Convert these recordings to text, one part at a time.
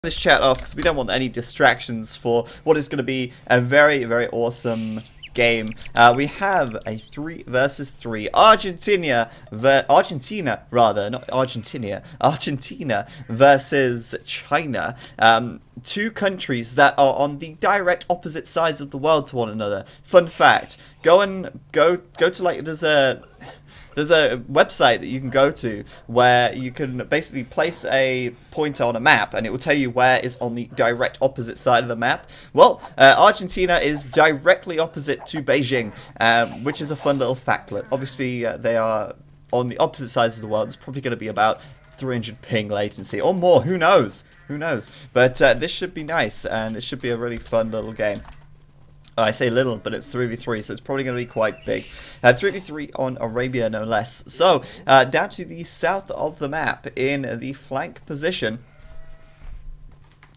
This chat off because we don't want any distractions for what is going to be a very, very awesome game. We have a 3 versus 3 Argentina versus China. Two countries that are on the direct opposite sides of the world to one another. Fun fact: go to like there's a website that you can go to where you can basically place a pointer on a map and it will tell you where is on the direct opposite side of the map. Well, Argentina is directly opposite to Beijing, which is a fun little factlet. Obviously, they are on the opposite sides of the world. It's probably going to be about 300 ping latency or more. Who knows? Who knows? But this should be nice and it should be a really fun little game. I say little, but it's 3v3, so it's probably going to be quite big. 3v3 on Arabia, no less. So, down to the south of the map, in the flank position,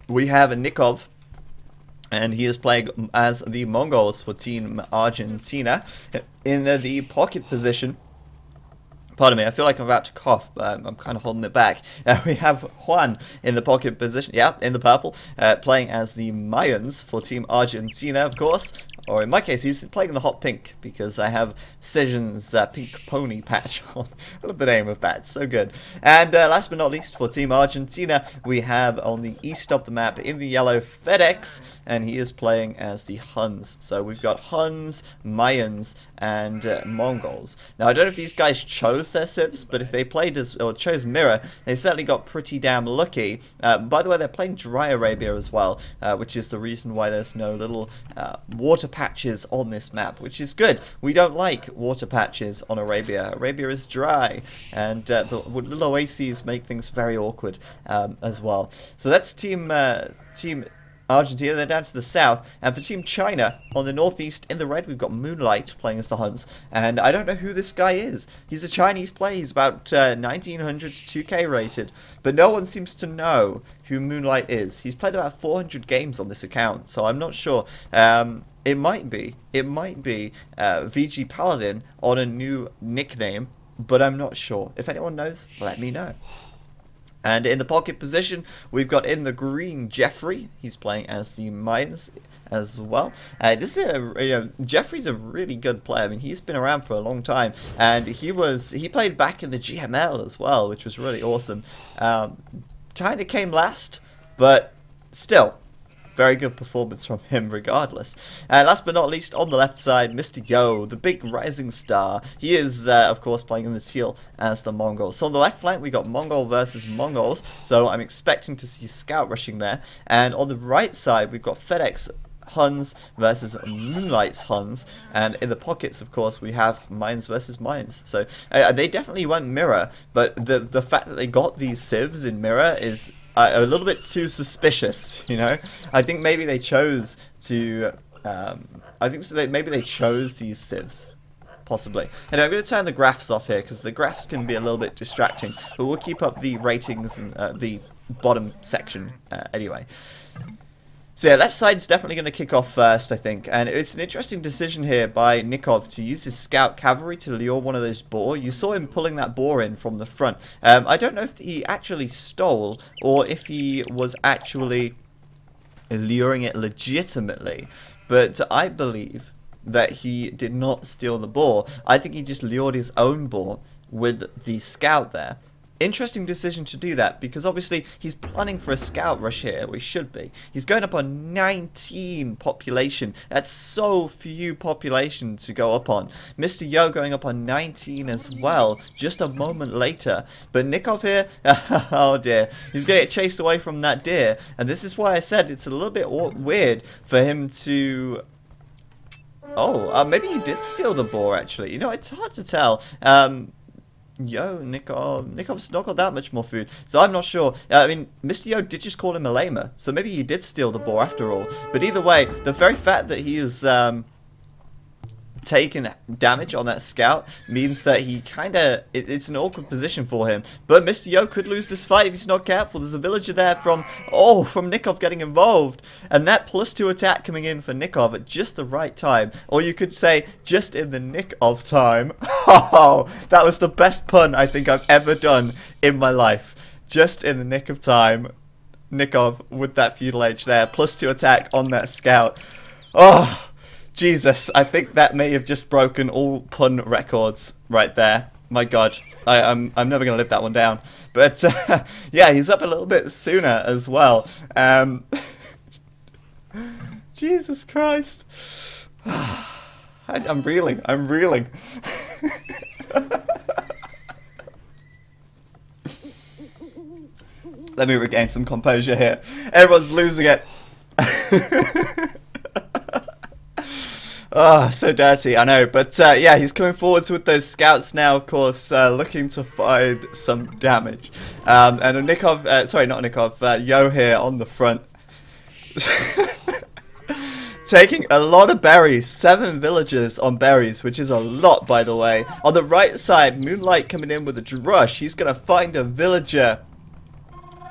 we have Nikov, and he is playing as the Mongols for Team Argentina. In the pocket position, pardon me, I feel like I'm about to cough, but I'm kind of holding it back. We have Juan in the pocket position, yeah, in the purple, playing as the Mayans for Team Argentina, of course. Or in my case, he's playing in the hot pink, because I have Sejin's pink pony patch on. I love the name of that, it's so good. And last but not least, for Team Argentina, we have on the east of the map, in the yellow, FedEx, and he is playing as the Huns. So we've got Huns, Mayans, and Mongols. Now, I don't know if these guys chose their civs, but if they played as, or chose Mirror, they certainly got pretty damn lucky. By the way, they're playing Dry Arabia as well, which is the reason why there's no little water patches on this map, which is good. We don't like water patches on Arabia. Arabia is dry, and the little oases make things very awkward as well. So that's Team Argentina. They're down to the south, and for Team China on the northeast in the red, we've got Moonlight playing as the Huns, and I don't know who this guy is. He's a Chinese player. He's about 1900 to 2k rated, but no one seems to know who Moonlight is. He's played about 400 games on this account, so I'm not sure. It might be VG Paladin on a new nickname, but I'm not sure. If anyone knows, let me know. And in the pocket position, we've got in the green Jeffrey. He's playing as the Mayans as well. This is Jeffrey's a really good player. I mean, he's been around for a long time, and he played back in the GML as well, which was really awesome. Kind of came last, but still. Very good performance from him regardless. And last but not least, on the left side, Mr. Yo, the big rising star. He is, of course, playing in the teal as the Mongols. So on the left flank, we got Mongol versus Mongols. So I'm expecting to see scout rushing there. And on the right side, we've got FedEx Huns versus Moonlight's Huns, and in the pockets, of course, we have Mayans versus Mayans. So they definitely went Mirror, but the fact that they got these civs in Mirror is a little bit too suspicious, you know. I think maybe they chose to. Maybe they chose these civs. Possibly. Anyway, I'm going to turn the graphs off here because the graphs can be a little bit distracting, but we'll keep up the ratings and the bottom section anyway. So yeah, left side's definitely going to kick off first, I think, and it's an interesting decision here by Nikov to use his scout cavalry to lure one of those boar. You saw him pulling that boar in from the front. I don't know if he actually stole or if he was actually luring it legitimately, but I believe that he did not steal the boar. I think he just lured his own boar with the scout there. Interesting decision to do that, because obviously he's planning for a scout rush here, or he should be. He's going up on 19 population. That's so few population to go up on. Mr. Yo going up on 19 as well, just a moment later. But Nikov here, oh dear, he's going to get chased away from that deer. And this is why I said it's a little bit weird for him to... Oh, maybe he did steal the boar, actually. You know, it's hard to tell. Nikov's not got that much more food, so I'm not sure. I mean, Mr. Yo did just call him a lamer, so maybe he did steal the boar after all. But either way, the very fact that he is taking damage on that scout means that he it's an awkward position for him. But Mr. Yo could lose this fight if he's not careful. There's a villager there from Nikov getting involved, and that +2 attack coming in for Nikov at just the right time, or you could say just in the nick of time. Oh, that was the best pun I think I've ever done in my life. Just in the nick of time. Nikov with that feudal age there. +2 attack on that scout. Oh, Jesus. I think that may have just broken all pun records right there. My God. I'm never going to live that one down. But, yeah, he's up a little bit sooner as well. Jesus Christ. I'm reeling. I'm reeling. Let me regain some composure here. Everyone's losing it. Oh, so dirty, I know. But yeah, he's coming forwards with those scouts now, of course, looking to find some damage. And Nikov, sorry, not Nikov, Yo here on the front. Taking a lot of berries, 7 villagers on berries, which is a lot, by the way. On the right side, Moonlight coming in with a drush. He's going to find a villager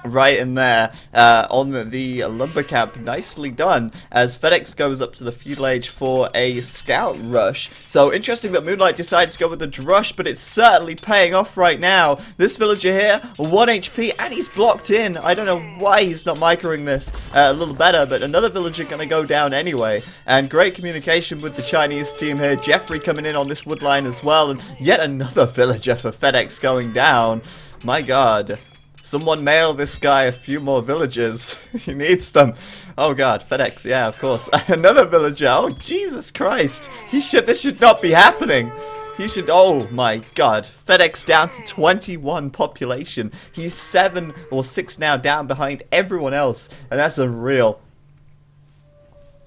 right in there on the lumber camp. Nicely done, as FedEx goes up to the feudal age for a scout rush. So interesting that Moonlight decided to go with the drush, but it's certainly paying off right now. This villager here, 1 HP, and he's blocked in. I don't know why he's not microing this a little better, but another villager gonna go down anyway. And great communication with the Chinese team here. Jeffrey coming in on this wood line as well, and yet another villager for FedEx going down. My God. Someone mail this guy a few more villagers. He needs them. Oh God, FedEx, yeah, of course. Another villager. Oh, Jesus Christ. This should not be happening. He should, oh my God. FedEx down to 21 population. He's 7 or 6 now down behind everyone else. And that's unreal.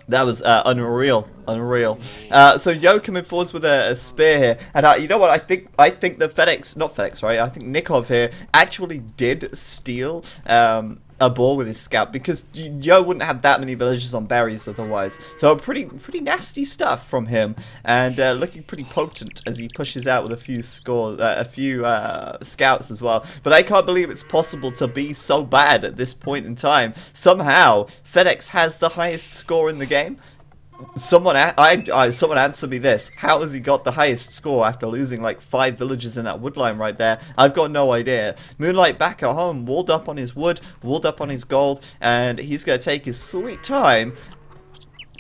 That was unreal, unreal. So Yo coming forwards with a spear here, and you know what? I think that FedEx, not FedEx, right? I think Nikov here actually did steal a boar with his scout, because Yo wouldn't have that many villagers on berries otherwise. So pretty nasty stuff from him, and looking pretty potent as he pushes out with a few scouts as well. But I can't believe it's possible to be so bad at this point in time. Somehow FedEx has the highest score in the game. Someone answer me this. How has he got the highest score after losing like 5 villagers in that wood line right there? I've got no idea. Moonlight back at home, walled up on his wood, walled up on his gold, and he's going to take his sweet time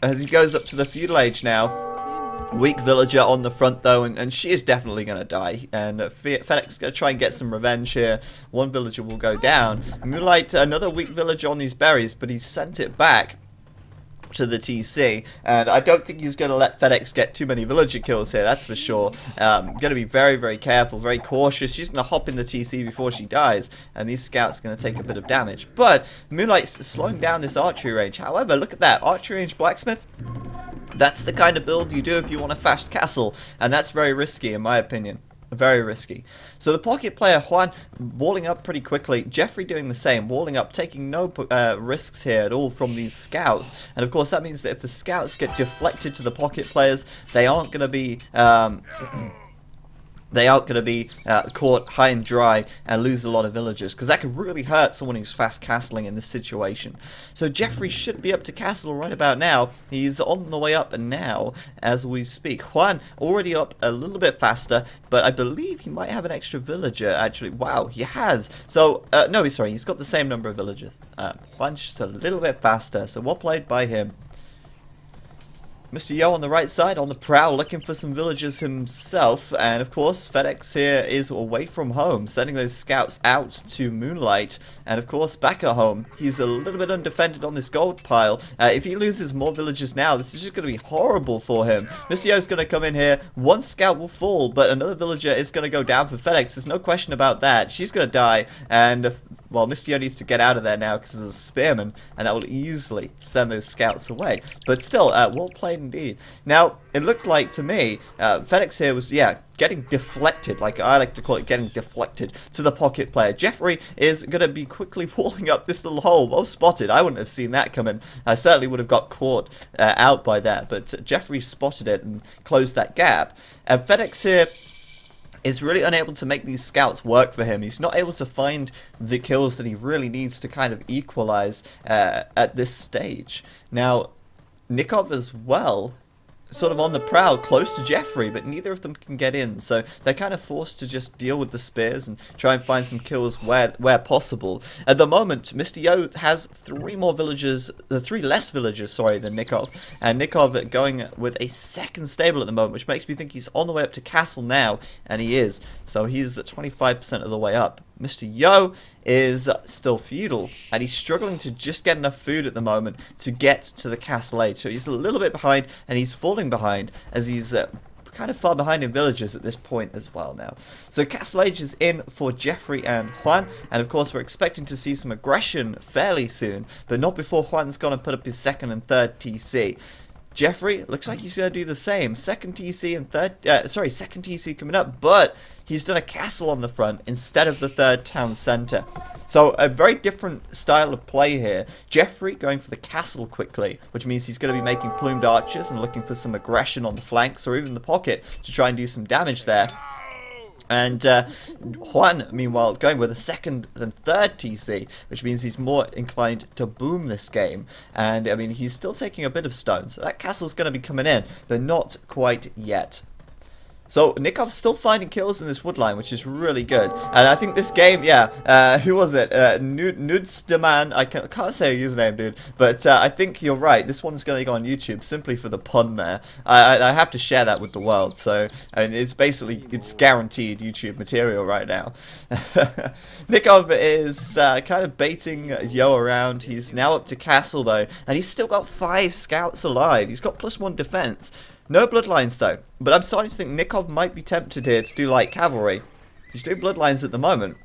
as he goes up to the feudal age now. Weak villager on the front though, and she is definitely going to die. And FedEx is going to try and get some revenge here. 1 villager will go down. Moonlight, another weak villager on these berries, but he sent it back to the TC, and I don't think he's going to let FedEx get too many villager kills here, that's for sure. Going to be very, very careful, very cautious. She's going to hop in the TC before she dies, and these scouts are going to take a bit of damage. But Moonlight's slowing down this archery range. However, look at that, archery range blacksmith. That's the kind of build you do if you want a fast castle, and that's very risky in my opinion. Very risky. So the pocket player Juan walling up pretty quickly. Jeffrey doing the same, walling up, taking no risks here at all from these scouts. And of course that means that if the scouts get deflected to the pocket players, they aren't going to be caught high and dry and lose a lot of villagers, because that could really hurt someone who's fast castling in this situation. So Jeffrey should be up to castle right about now. He's on the way up now as we speak. Juan already up a little bit faster, but I believe he might have an extra villager actually. Wow, he has. So no, sorry, he's got the same number of villagers. Juan's just a little bit faster, so well played by him. Mr. Yo on the right side, on the prowl, looking for some villagers himself. And of course, FedEx here is away from home, sending those scouts out to Moonlight. And of course, back at home, he's a little bit undefended on this gold pile. If he loses more villagers now, this is just going to be horrible for him. Mr. Yo's going to come in here. 1 scout will fall, but another villager is going to go down for FedEx. There's no question about that. She's going to die. And, well, Mr. Yo needs to get out of there now because there's a spearman, and that will easily send those scouts away. But still, well played indeed. Now, it looked like to me, FedEx here was, yeah, getting deflected, like I like to call it, getting deflected to the pocket player. Jeffrey is going to be quickly walling up this little hole. Well spotted. I wouldn't have seen that coming. I certainly would have got caught out by that, but Jeffrey spotted it and closed that gap. And FedEx here is really unable to make these scouts work for him. He's not able to find the kills that he really needs to kind of equalize at this stage. Now, Nikov as well sort of on the prowl close to Jeffrey, but neither of them can get in, so they're kind of forced to just deal with the spears and try and find some kills where possible. At the moment, Mr. Yo has three less villagers, sorry, than Nikov, and Nikov going with a second stable at the moment, which makes me think he's on the way up to castle now, and he is, so he's at 25% of the way up. Mr. Yo is still feudal, and he's struggling to just get enough food at the moment to get to the castle age. So he's a little bit behind, and he's falling behind as he's kind of far behind in villages at this point as well now. So castle age is in for Jeffrey and Juan, and of course we're expecting to see some aggression fairly soon, but not before Juan's going to put up his second and third TC. Jeffrey looks like he's going to do the same. Second TC and second TC coming up, but he's done a castle on the front instead of the third town center. So a very different style of play here. Jeffrey going for the castle quickly, which means he's going to be making plumed archers and looking for some aggression on the flanks or even the pocket to try and do some damage there. And Juan, meanwhile, going with a second and third TC, which means he's more inclined to boom this game. And, I mean, he's still taking a bit of stone, so that castle's going to be coming in, but not quite yet. So, Nikov's still finding kills in this wood line, which is really good. And I think this game, yeah, who was it? Nudsteman, I can't say his name, dude. But I think you're right. This one's going to go on YouTube simply for the pun there. I have to share that with the world. So, I mean, it's guaranteed YouTube material right now. Nikov is kind of baiting Yo around. He's now up to castle, though. And he's still got 5 scouts alive. He's got +1 defense. No bloodlines though, but I'm starting to think Nikov might be tempted here to do light cavalry. He's doing bloodlines at the moment,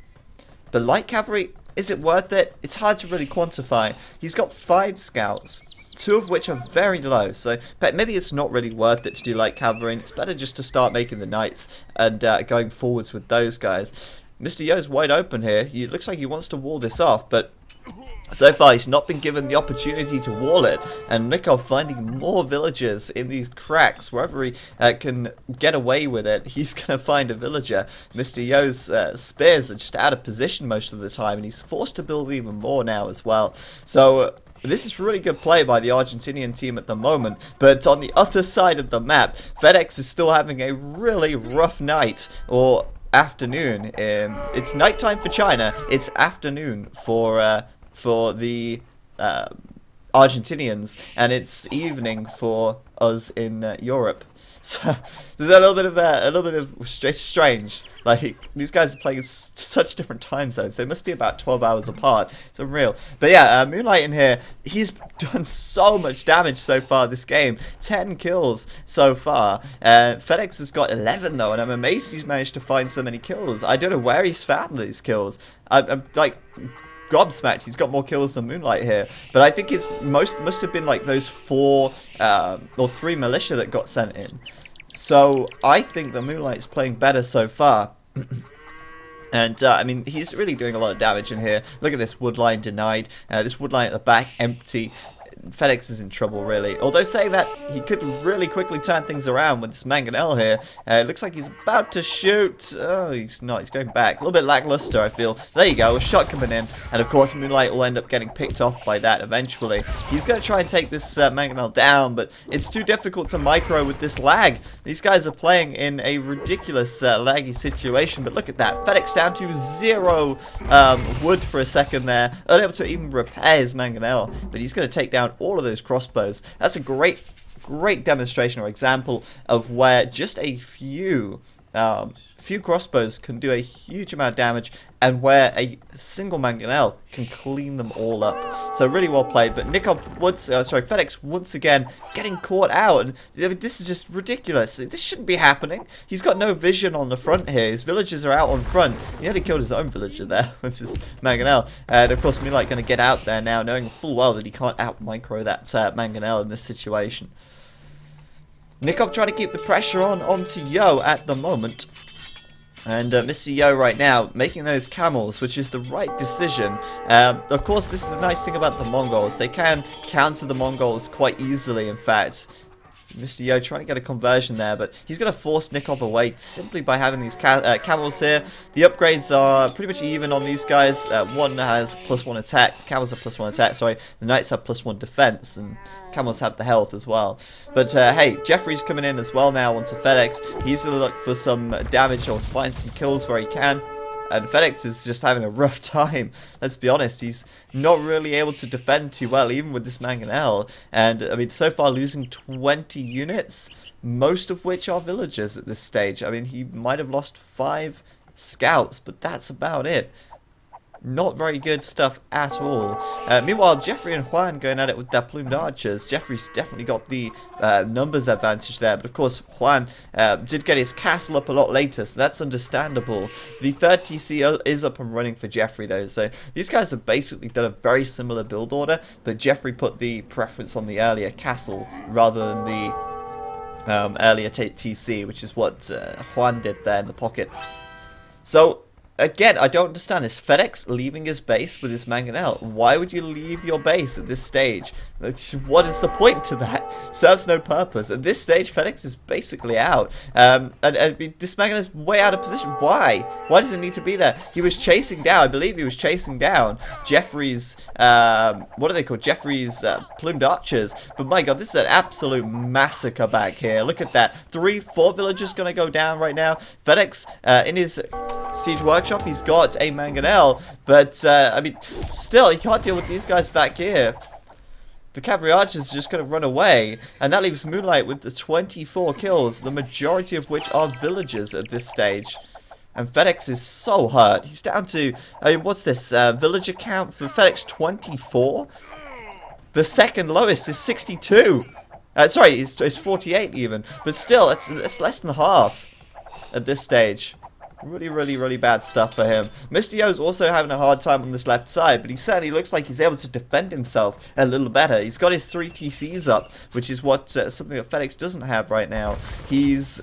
but light cavalry, is it worth it? It's hard to really quantify. He's got 5 scouts, 2 of which are very low, so but maybe it's not really worth it to do light cavalry, and it's better just to start making the knights and going forwards with those guys. Mr. Yo's wide open here. He looks like he wants to wall this off, but so far, he's not been given the opportunity to wall it, and Nikov finding more villagers in these cracks. Wherever he can get away with it, he's going to find a villager. Mr. Yo's spears are just out of position most of the time, and he's forced to build even more now as well. So this is really good play by the Argentinian team at the moment, but on the other side of the map, FedEx is still having a really rough night, or afternoon. It's nighttime for China, it's afternoon for the Argentinians, and it's evening for us in Europe. So there's a little bit of strange. Like, these guys are playing in such different time zones. They must be about 12 hours apart. It's unreal. But yeah, Moonlight in here, he's done so much damage so far this game. 10 kills so far. FedEx has got 11 though, and I'm amazed he's managed to find so many kills. I don't know where he's found these kills. I'm like gobsmacked. He's got more kills than Moonlight here, but I think it's must have been like those 4 or 3 militia that got sent in. So I think the Moonlight's playing better so far. And, I mean, he's really doing a lot of damage in here. Look at this wood line denied. This wood line at the back empty. FedEx is in trouble, really. Although saying that, he could really quickly turn things around with this Mangonel here. It looks like he's about to shoot. Oh, he's not. He's going back. A little bit lackluster, I feel. There you go. A shot coming in. And, of course, Moonlight will end up getting picked off by that eventually. He's going to try and take this Mangonel down, but it's too difficult to micro with this lag. These guys are playing in a ridiculous laggy situation, but look at that. FedEx down to 0 wood for a second there. Unable to even repair his Mangonel, but he's going to take down all of those crossbows. That's a great demonstration or example of where just a few crossbows can do a huge amount of damage, and where a single Mangonel can clean them all up. So really well played. But FedEx once again getting caught out. And this is just ridiculous. This shouldn't be happening. He's got no vision on the front here. His villagers are out on front. He nearly killed his own villager there with his Mangonel. And of course, Moonlight going to get out there now, knowing full well that he can't out micro that Mangonel in this situation. Nikov trying to keep the pressure onto Yo at the moment. And Mr. Yo right now making those camels, which is the right decision. Of course, this is the nice thing about the Mongols. They can counter the Mongols quite easily, in fact. Mr. Yo trying to get a conversion there, but he's going to force Nikov away simply by having these camels here. The upgrades are pretty much even on these guys. One has +1 attack, camels have +1 attack, sorry. The knights have +1 defense, and camels have the health as well. But hey, Jeffrey's coming in as well now onto FedEx. He's going to look for some damage or find some kills where he can. And FedEx is just having a rough time. Let's be honest, he's not really able to defend too well, even with this mangonel. And, I mean, so far losing 20 units, most of which are villagers at this stage. I mean, he might have lost 5 scouts, but that's about it. Not very good stuff at all. Meanwhile, Jeffrey and Juan going at it with their plumed archers. Jeffrey's definitely got the numbers advantage there, but of course Juan did get his castle up a lot later, so that's understandable. The third TC is up and running for Jeffrey though, so these guys have basically done a very similar build order, but Jeffrey put the preference on the earlier castle rather than the earlier TC, which is what Juan did there in the pocket. So again, I don't understand this. FedEx leaving his base with his mangonel. Why would you leave your base at this stage? What is the point to that? Serves no purpose. At this stage, FedEx is basically out. And this mangonel is way out of position. Why? Why does it need to be there? He was chasing down, I believe he was chasing down Jeffrey's, what are they called? Jeffrey's plumed archers. But my god, this is an absolute massacre back here. Look at that. 4 villagers going to go down right now. FedEx, in his siege workshop, he's got a mangonel, but I mean, still, he can't deal with these guys back here. The cavalry archers are just going to run away, and that leaves Moonlight with the 24 kills, the majority of which are villagers at this stage. And FedEx is so hurt. He's down to, I mean, what's this, villager count for FedEx? 24? The second lowest is 62. Sorry, it's 48 even, but still, it's less than half at this stage. Really bad stuff for him. Mr. Yo's also having a hard time on this left side, but he certainly looks like he's able to defend himself a little better. He's got his 3 TCs up, which is what something that FedEx doesn't have right now. He's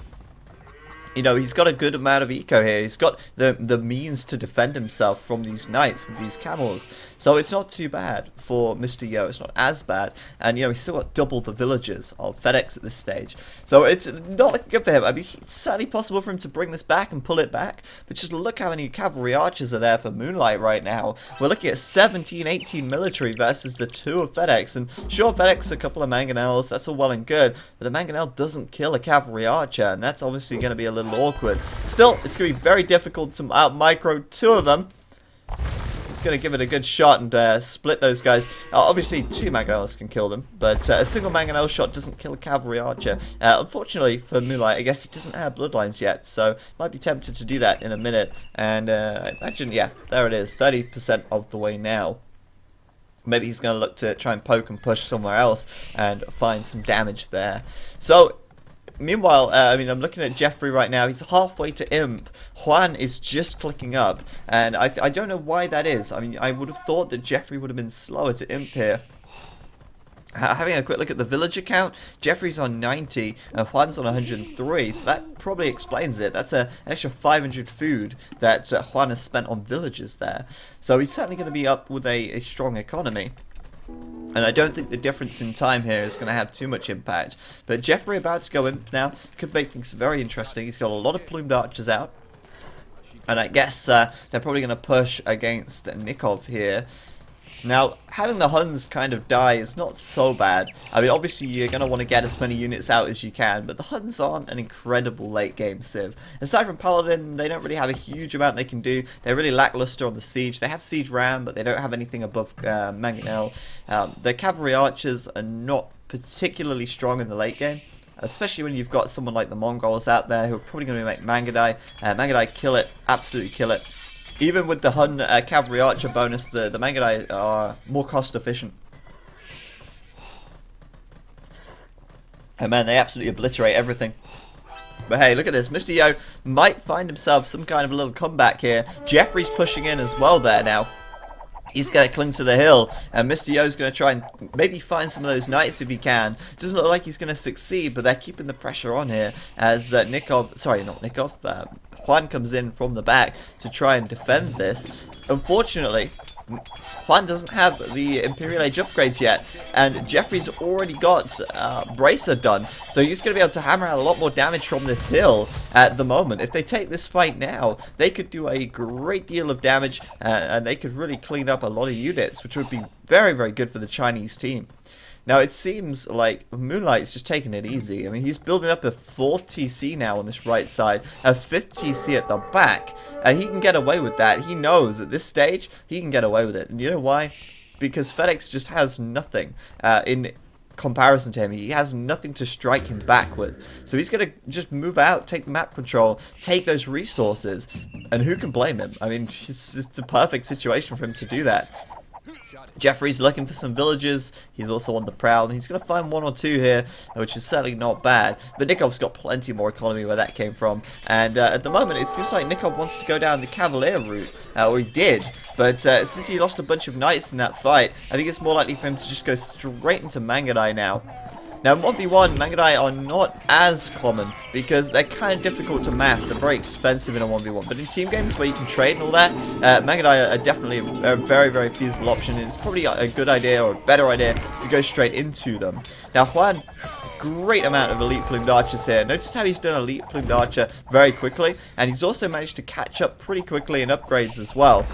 got a good amount of eco here. He's got the means to defend himself from these knights with these camels. So it's not too bad for Mr. Yo. It's not as bad. And, he's still got double the villagers of FedEx at this stage. So it's not looking good for him. I mean, it's certainly possible for him to bring this back and pull it back. But just look how many cavalry archers are there for Moonlight right now. We're looking at 17, 18 military versus the 2 of FedEx. And sure, FedEx a couple of mangonels. That's all well and good. But the mangonel doesn't kill a cavalry archer. And that's obviously going to be a little awkward. Still, it's going to be very difficult to out-micro 2 of them. He's going to give it a good shot and split those guys. Obviously, 2 mangonels can kill them, but a single mangonel shot doesn't kill a cavalry archer. Unfortunately for Moonlight, I guess he doesn't have bloodlines yet, so might be tempted to do that in a minute. And I imagine, yeah, there it is, 30% of the way now. Maybe he's going to look to try and poke and push somewhere else and find some damage there. So, meanwhile, I mean, I'm looking at Jeffrey right now. He's halfway to Imp. Juan is just clicking up, and I don't know why that is. I mean, I would have thought that Jeffrey would have been slower to Imp here. Having a quick look at the villager count, Jeffrey's on 90, and Juan's on 103, so that probably explains it. That's an extra 500 food that Juan has spent on villagers there. So he's certainly going to be up with a strong economy. And I don't think the difference in time here is going to have too much impact. But Jeffrey about to go in now could make things very interesting. He's got a lot of plumed archers out. And I guess they're probably going to push against Nikov here. Now, having the Huns kind of die is not so bad. I mean, obviously you're going to want to get as many units out as you can, but the Huns aren't an incredible late game civ. Aside from Paladin, they don't really have a huge amount they can do. They're really lackluster on the siege. They have siege ram, but they don't have anything above mangonel. Their cavalry archers are not particularly strong in the late game, especially when you've got someone like the Mongols out there who are probably going to make Mangadai. Mangadai kill it, absolutely kill it. Even with the Hun cavalry archer bonus, the Mangadai are more cost efficient. And man, they absolutely obliterate everything. But hey, look at this. Mr. Yo might find himself some kind of a little comeback here. Jeffrey's pushing in as well there now. He's going to cling to the hill, and Mr. Yo's going to try and maybe find some of those knights if he can. Doesn't look like he's going to succeed, but they're keeping the pressure on here as Juan comes in from the back to try and defend this. Unfortunately, Juan doesn't have the Imperial Age upgrades yet, and Jeffrey's already got Bracer done, so he's going to be able to hammer out a lot more damage from this hill at the moment. If they take this fight now, they could do a great deal of damage, and they could really clean up a lot of units, which would be very, very good for the Chinese team. Now, it seems like Moonlight's just taking it easy. I mean, he's building up a 4th TC now on this right side, a 5th TC at the back, and he can get away with that. He knows at this stage, he can get away with it. And you know why? Because FedEx just has nothing in comparison to him. He has nothing to strike him back with. So he's going to just move out, take map control, take those resources, and who can blame him? I mean, it's a perfect situation for him to do that. Jeffrey's looking for some villages. He's also on the prowl, and he's going to find 1 or 2 here, which is certainly not bad. But Nikov's got plenty more economy where that came from. And at the moment, it seems like Nikov wants to go down the Cavalier route, or he did. But since he lost a bunch of knights in that fight, I think it's more likely for him to just go straight into Mangadai now. Now, in 1v1, Mangadai are not as common because they're kind of difficult to mass. They're very expensive in a 1v1. But in team games where you can trade and all that, Mangadai are definitely a very, very feasible option. And it's probably a good idea or a better idea to go straight into them. Now, Juan, great amount of elite plumed archers here. Notice how he's done elite plumed archer very quickly. And he's also managed to catch up pretty quickly in upgrades as well.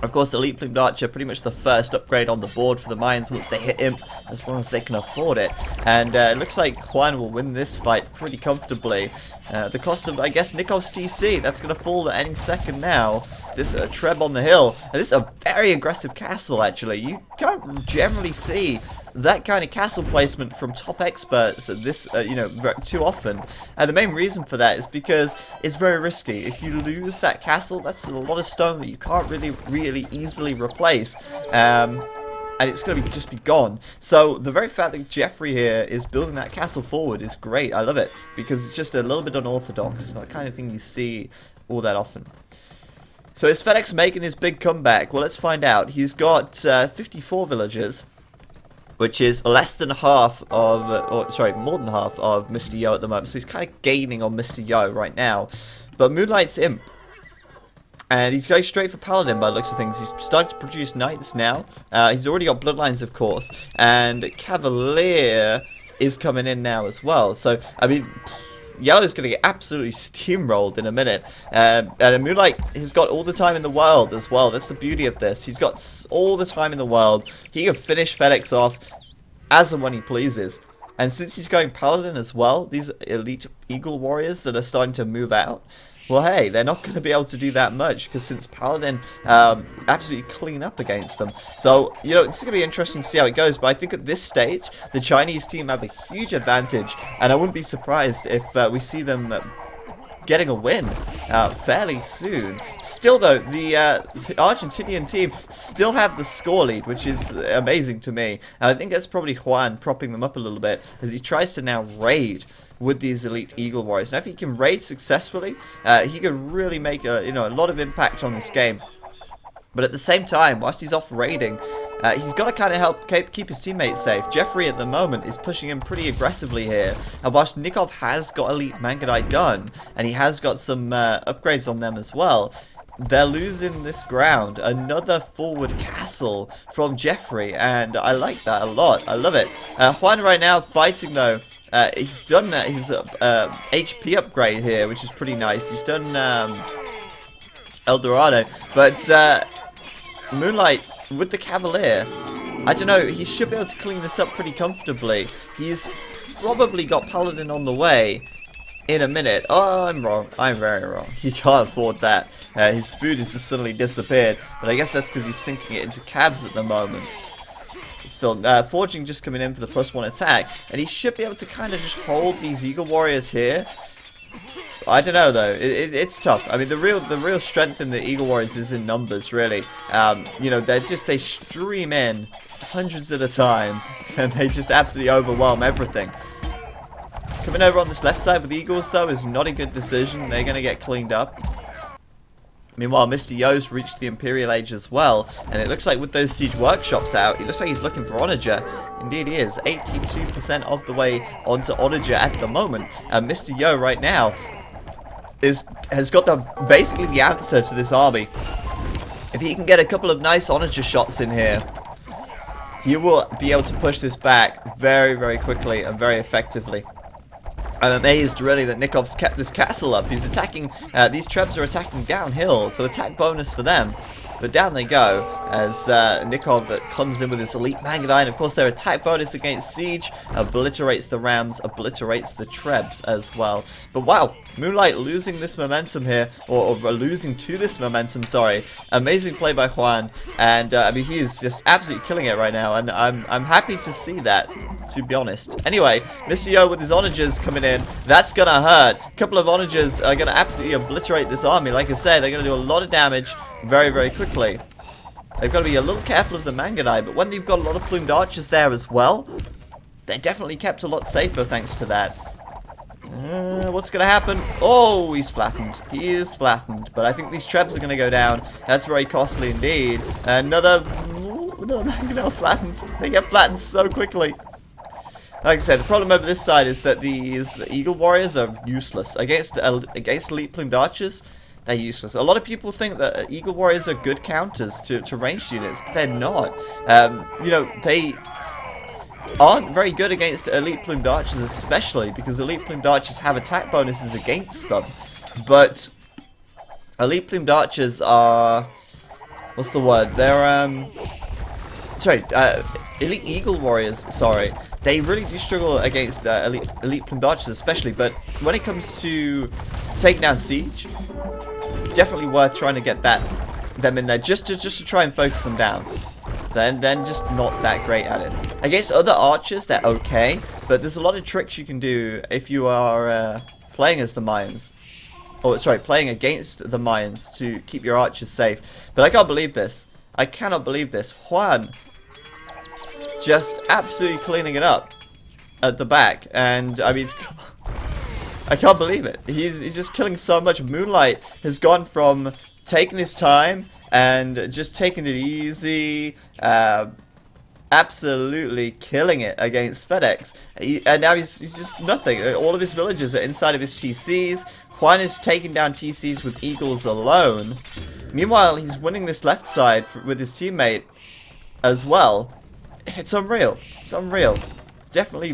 Of course, Elite Plumed Archer, pretty much the first upgrade on the board for the Mayans once they hit Imp, as long as they can afford it. And it looks like Juan will win this fight pretty comfortably. The cost of, I guess, Nikov's TC, that's going to fall at any second now. This Treb on the hill, and this is a very aggressive castle, actually. You don't generally see that kind of castle placement from top experts at this, too often. And the main reason for that is because it's very risky. If you lose that castle, that's a lot of stone that you can't really easily replace. And it's going to just be gone. So the very fact that Jeffrey here is building that castle forward is great. I love it because it's just a little bit unorthodox. It's not the kind of thing you see all that often. So is FedEx making his big comeback? Well, let's find out. He's got 54 villagers, which is less than half of, more than half of Mr. Yo at the moment. So he's kind of gaining on Mr. Yo right now. But Moonlight's Imp. And he's going straight for Paladin by the looks of things. He's starting to produce Knights now. He's already got Bloodlines, of course. And Cavalier is coming in now as well. So, I mean, Yellow's going to get absolutely steamrolled in a minute. And Moonlight has got all the time in the world as well. That's the beauty of this. He's got all the time in the world. He can finish FedEx off as and when he pleases. And since he's going Paladin as well, these elite Eagle Warriors that are starting to move out, well, hey, they're not going to be able to do that much because since Paladin absolutely clean up against them. So, you know, it's going to be interesting to see how it goes. But I think at this stage, the Chinese team have a huge advantage. And I wouldn't be surprised if we see them getting a win fairly soon. Still, though, the Argentinian team still have the score lead, which is amazing to me. And I think that's probably Juan propping them up a little bit as he tries to now raid with these elite Eagle Warriors. Now, if he can raid successfully, he could really make a lot of impact on this game. But at the same time, whilst he's off raiding, he's got to kind of help keep his teammates safe. Jeffrey at the moment is pushing him pretty aggressively here. And whilst Nikov has got elite Mangadai done, and he has got some upgrades on them as well, they're losing this ground. Another forward castle from Jeffrey, and I like that a lot. I love it. Juan right now fighting though. He's done his HP upgrade here, which is pretty nice. He's done El Dorado, but Moonlight with the Cavalier, I don't know, he should be able to clean this up pretty comfortably. He's probably got Paladin on the way in a minute. Oh, I'm wrong. I'm very wrong. He can't afford that. His food has just suddenly disappeared, but I guess that's because he's sinking it into cabs at the moment. Still, Forging just coming in for the +1 attack, and he should be able to kind of just hold these Eagle Warriors here. I don't know though. It's tough. I mean, the real strength in the Eagle Warriors is in numbers, really. You know, they stream in hundreds at a time, and they just absolutely overwhelm everything. Coming over on this left side with the Eagles though is not a good decision. They're going to get cleaned up. Meanwhile, Mr. Yo's reached the Imperial Age as well, and it looks like with those siege workshops out, it looks like he's looking for Onager. Indeed he is, 82% of the way onto Onager at the moment, and Mr. Yo right now has got basically the answer to this army. If he can get a couple of nice onager shots in here, he will be able to push this back very, very quickly and very effectively. I'm amazed, really, that Nikov's kept this castle up. He's attacking, these Trebs are attacking downhill, so attack bonus for them. But down they go, as Nikov comes in with his elite Mangudai, and of course their attack bonus against Siege obliterates the Rams, obliterates the Trebs as well. But wow, Moonlight losing this momentum here, or losing to this momentum, sorry. Amazing play by Juan, and I mean, he is just absolutely killing it right now, and I'm happy to see that, to be honest. Anyway, Mr. Yo with his onagers coming in, that's gonna hurt. A couple of onagers are gonna absolutely obliterate this army. Like I said, they're gonna do a lot of damage very, very quickly. They've got to be a little careful of the Mangudai, but when they've got a lot of plumed archers there as well, they're definitely kept a lot safer thanks to that. What's going to happen? Oh, he's flattened. He is flattened, but I think these Trebs are going to go down. That's very costly indeed. Another Mangudai flattened. They get flattened so quickly. Like I said, the problem over this side is that these Eagle Warriors are useless. Against elite plumed archers, they're useless. A lot of people think that Eagle Warriors are good counters to ranged units, but they're not. You know, they aren't very good against elite plumed archers, especially because elite plumed archers have attack bonuses against them. But elite plumed archers are... what's the word? They're, elite Eagle Warriors, sorry. They really do struggle against elite plumed archers, especially. But when it comes to taking down Siege, definitely worth trying to get them in there just to try and focus them down. Then just not that great at it. Against other archers, they're okay, but there's a lot of tricks you can do if you are playing as the Mayans. Oh, sorry, playing against the Mayans to keep your archers safe. But I can't believe this. I cannot believe this. Juan just absolutely cleaning it up at the back, and I mean, I can't believe it. He's just killing so much. Moonlight has gone from taking his time and just taking it easy, absolutely killing it against FedEx. And now he's just nothing. All of his villagers are inside of his TCs. Juan is taking down TCs with Eagles alone. Meanwhile, he's winning this left side with his teammate as well. It's unreal. It's unreal. Definitely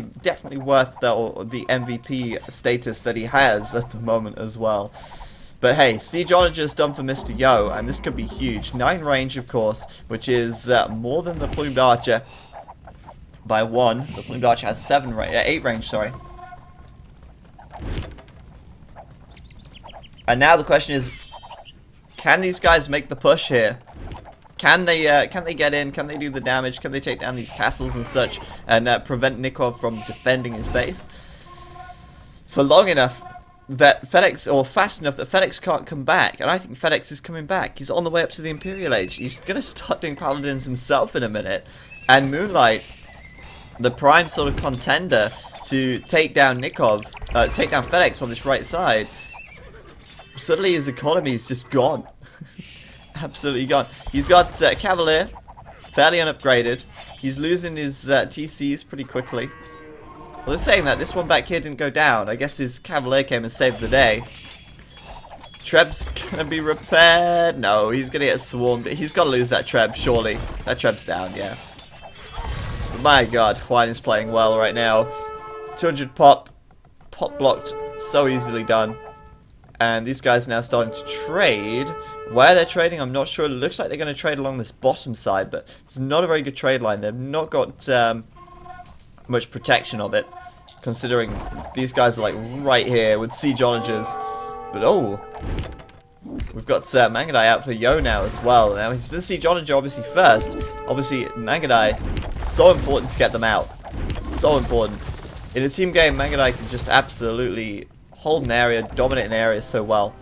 worth the MVP status that he has at the moment as well. But hey, Siege Onager's done for Mr. Yo, and this could be huge. 9 range, of course, which is more than the Plumed Archer by 1. The Plumed Archer has 8 range, sorry. And now the question is, can these guys make the push here? Can they get in? Can they do the damage? Can they take down these castles and such and prevent Nikov from defending his base for long enough that FedEx, or fast enough that FedEx can't come back? And I think FedEx is coming back. He's on the way up to the Imperial Age. He's going to start doing Paladins himself in a minute. And Moonlight, the prime sort of contender to take down Nikov, take down FedEx on this right side, suddenly his economy is just gone. Absolutely gone. He's got Cavalier, fairly unupgraded. He's losing his TCs pretty quickly. Well, they're saying that this one back here didn't go down. I guess his Cavalier came and saved the day. Treb's gonna be repaired. No, he's gonna get swarmed. He's gotta lose that Treb, surely. That Treb's down, yeah. My god, Juan is playing well right now. 200 pop blocked, so easily done. And these guys are now starting to trade. Where they're trading, I'm not sure. It looks like they're going to trade along this bottom side, but it's not a very good trade line. They've not got much protection of it, considering these guys are like right here with Siege Onagers. But oh, we've got Mangudai out for Yo now as well. Now he's the Siege Onager obviously first. Obviously Mangudai, so important to get them out. So important. In a team game, Mangudai can just absolutely hold an area, dominate an area so well.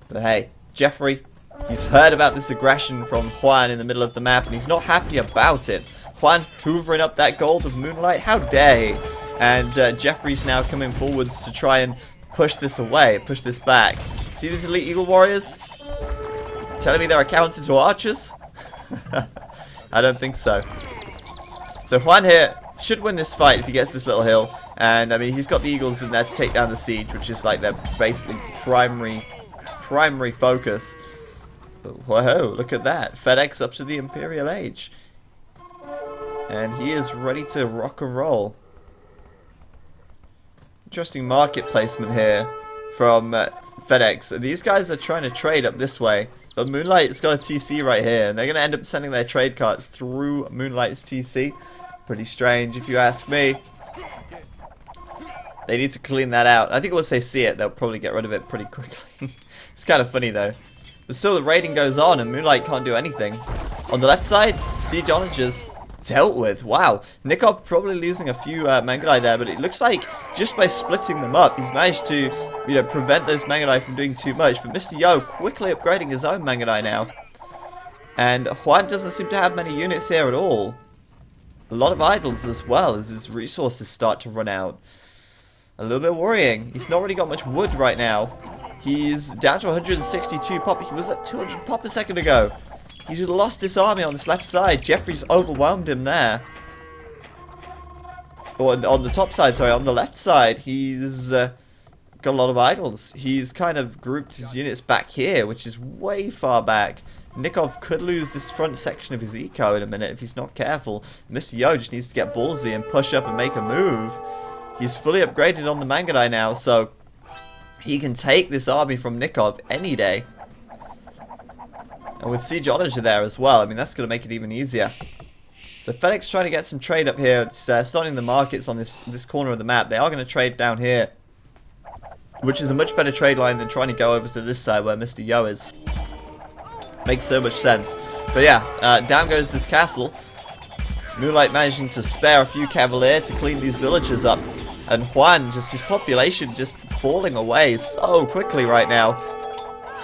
But hey, Jeffrey, he's heard about this aggression from Juan in the middle of the map, and he's not happy about it. Juan hoovering up that gold of Moonlight, how dare he? And Jeffrey's now coming forwards to try and push this away, push this back. See these elite Eagle Warriors? Telling me they're a counter to archers? I don't think so. So Juan here should win this fight if he gets this little hill. And I mean, he's got the Eagles in there to take down the Siege, which is like their basically primary focus. Whoa, look at that. FedEx up to the Imperial Age. And he is ready to rock and roll. Interesting market placement here from FedEx. These guys are trying to trade up this way. But Moonlight's got a TC right here. And they're going to end up sending their trade carts through Moonlight's TC. Pretty strange if you ask me. They need to clean that out. I think once they see it, they'll probably get rid of it pretty quickly. It's kind of funny though. But still, the raiding goes on and Moonlight can't do anything. On the left side, Siege Onagers dealt with. Wow. Nikov probably losing a few Mangudai there, but it looks like just by splitting them up, he's managed to, you know, prevent those Mangudai from doing too much. But Mr. Yo quickly upgrading his own Mangudai now. And Juan doesn't seem to have many units here at all. A lot of idols as well as his resources start to run out. A little bit worrying. He's not really got much wood right now. He's down to 162 pop. He was at 200 pop a second ago. He's lost this army on this left side. Jeffrey's overwhelmed him there. Or on the top side, sorry. On the left side, he's got a lot of idols. He's kind of grouped his units back here, which is way far back. Nikov could lose this front section of his eco in a minute if he's not careful. Mr. Yo just needs to get ballsy and push up and make a move. He's fully upgraded on the Mangudai now, so he can take this army from Nikov any day. And with Siege Onager there as well, I mean, that's going to make it even easier. So FedEx trying to get some trade up here, starting the markets on this corner of the map. They are going to trade down here, which is a much better trade line than trying to go over to this side where Mr. Yo is. Makes so much sense. But yeah, down goes this castle. Moonlight managing to spare a few cavalier to clean these villages up. And Juan, just his population just falling away so quickly right now.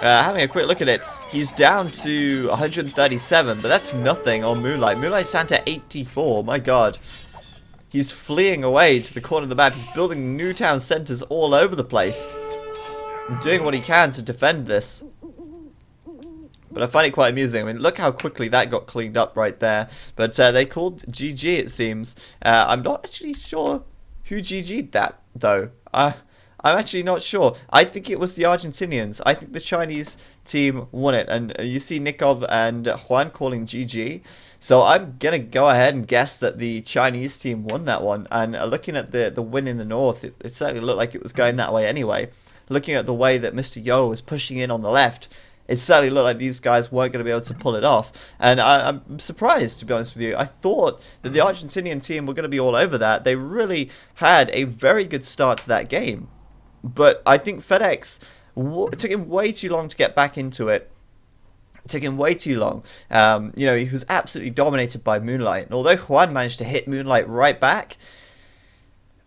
Having a quick look at it, he's down to 137, but that's nothing on Moonlight. Moonlight's down to 84, my god. He's fleeing away to the corner of the map. He's building new town centers all over the place. And doing what he can to defend this. But I find it quite amusing. I mean, look how quickly that got cleaned up right there. But they called GG, it seems. I'm not actually sure who GG'd that, though. I'm actually not sure. I think it was the Argentinians. I think the Chinese team won it. And you see Nikov and Juan calling GG. So I'm going to go ahead and guess that the Chinese team won that one. And looking at the win in the north, it certainly looked like it was going that way anyway. Looking at the way that Mr. Yo was pushing in on the left, it certainly looked like these guys weren't going to be able to pull it off. And I'm surprised, to be honest with you. I thought that the Argentinian team were going to be all over that. They really had a very good start to that game. But I think FedEx, it took him way too long to get back into it. It took him way too long. You know, he was absolutely dominated by Moonlight. And although Juan managed to hit Moonlight right back,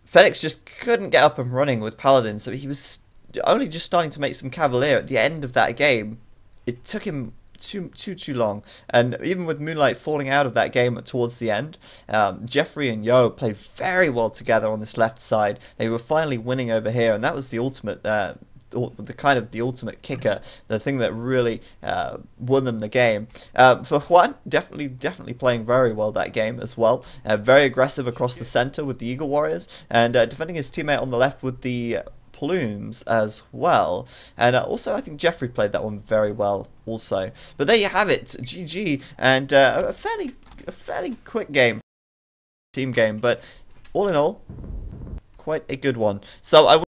FedEx just couldn't get up and running with Paladin. So he was only just starting to make some cavalier at the end of that game. It took him too long, and even with Moonlight falling out of that game towards the end, Jeffrey and Yo played very well together on this left side. They were finally winning over here, and that was the ultimate, the ultimate kicker, the thing that really won them the game. For Juan, definitely playing very well that game as well. Very aggressive across the center with the Eagle Warriors, and defending his teammate on the left with the Plumes as well. And also I think Jeffrey played that one very well also. But there you have it, GG, and a fairly quick game, team game, but all in all quite a good one. So I